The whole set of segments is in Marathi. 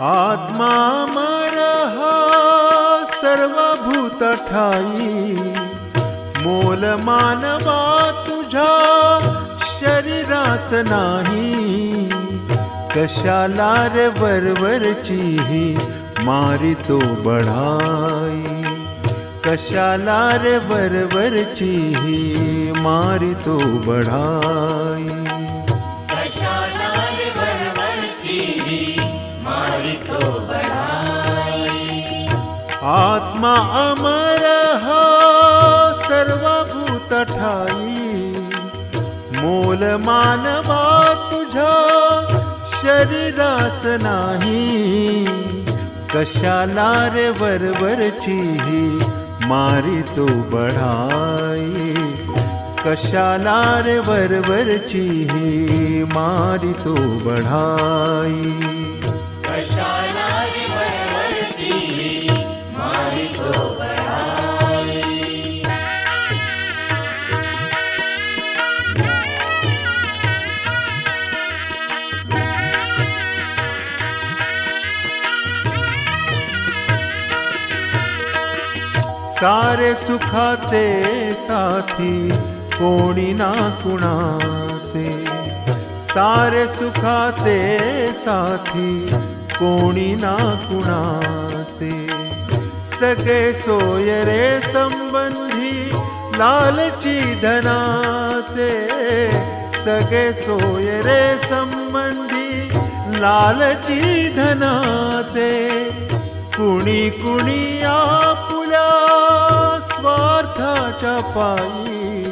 आत्मा मरहा सर्वभूत ठाई, मोल मानवा तुझा शरीरास नाही। कशाला रे वरवरची ही मारितो बढाई, कशाला रे वरवरची ही मारितो बढाई। आत्मा अमर हा सर्वभूत ठाई, मोल मानवा तुझा शरीरास नाही। कशाला रे वरवरची ही मारितो बढाई, कशाला रे वरवरची ही मारितो बढाई। सारे सुखाचे साथी कोणी ना कुणाचे, सारे सुखाचे साथी कोणी ना कुणाचे। सगळे सोय रे संबंधी लालची धनाचे, सगळे सोय रे संबंधी लालची धनाचे। कुणी कुणी आपुल्या स्वार्थाच्या पायी,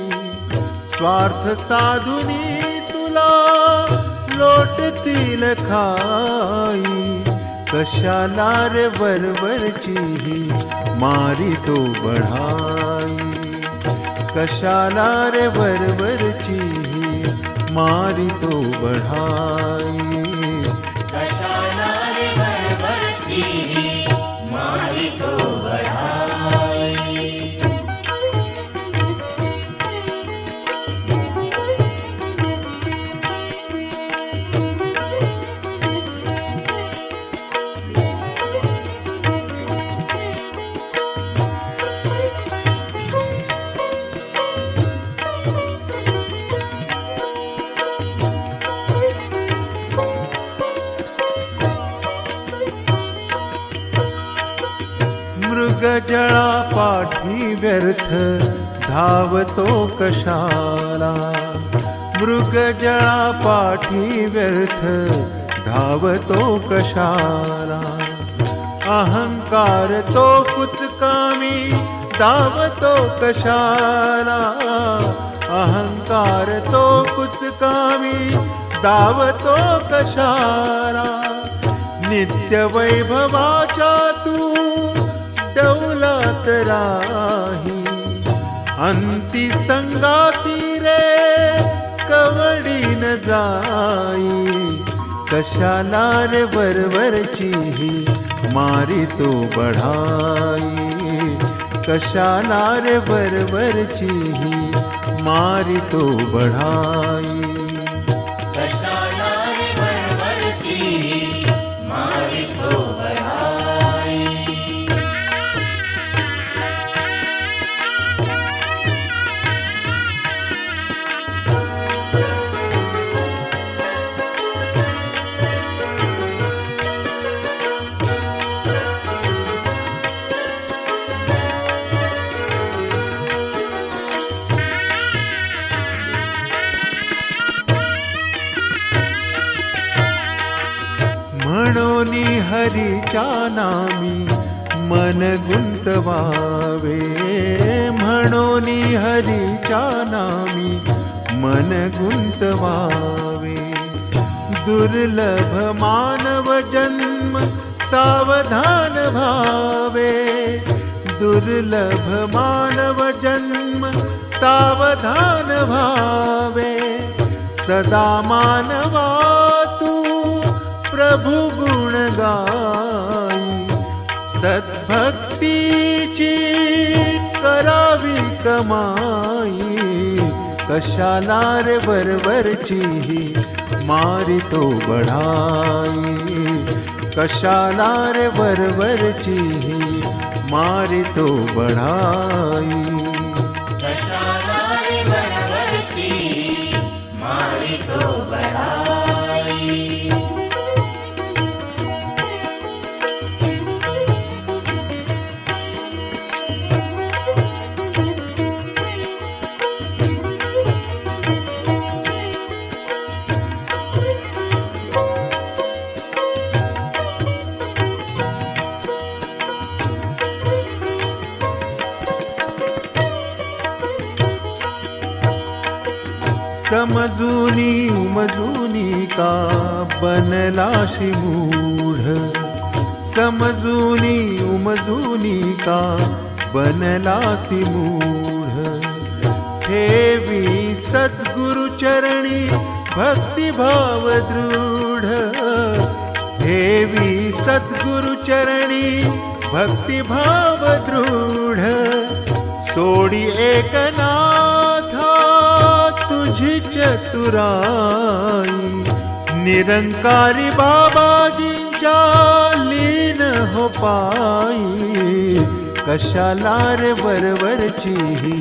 स्वार्थ साधुनी तुला लोटतील खाई। कशाला रे वरवरची ही मारितो बढाई, कशाला रे वरवरची ही मारितो बढाई। मृगजळा पाठी व्यर्थ धावतो कशाला, मृगजळा पाठी व्यर्थ धावतो कशाला। अहंकार तो कुचकामी धावतो कशाला, अहंकार तो कुचकामी धावतो कशाला। नित्य वैभवाच्या तू डौलात राही, अंती संगाती रे कवडीन जाई। कशाला रे वरवरची ही मारितो बढाई, कशाला रे वरवरची ही मारितो बढाई। म्हणोनी हरीच्या नामी मन गुंतवावे, म्हणोनी हरीच्या नामी मन गुंतवावे। दुर्लभ मानव जन्म सावधान भावे, दुर्लभ मानव जन्म सावधान भावे। सदा मानवा तू प्रभु गुण गाई, सद्भक्तीची करावी कमाई, कशाला रे वरवरची ही मारितो बढाई, कशाला रे वरवरची ही मारितो बढाई, कशाला रे वरवरची मारितो बढाई। समजूनी उमजूनी का बनलाशी मूढ, समजूनी उमजूनी का बनलासी मूढ, ठेवी सद्गुरु चरणी भक्तिभाव दृढ, ठेवी सद्गुरु चरणी भक्तिभाव दृढ, सोडी एकनाथा तुझी चतुराई, निरंकारी बाबाजींच्या लीन हो पाई, कशाला रे वरवरची ही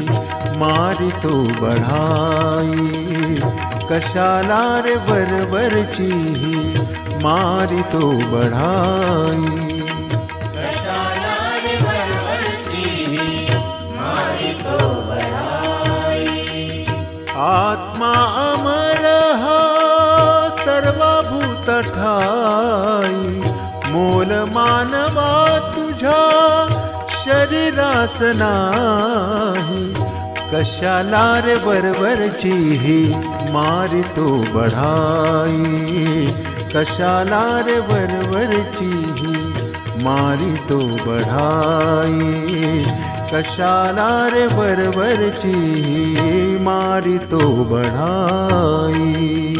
मारितो बढाई, कशाला रे वरवरची ही मारितो बढाई, कशाला रे वरवरची मारितो बढाई। आत्मा अमर हा सर्वभूत ठाई, मोल मानवा तुझ्या शरीरास नाही, कशाला रे वरवरची ही मारितो बढाई, कशाला रे वरवरची ही मारितो बढाई, कशाला रे वरवरची ही मारितो बढाई।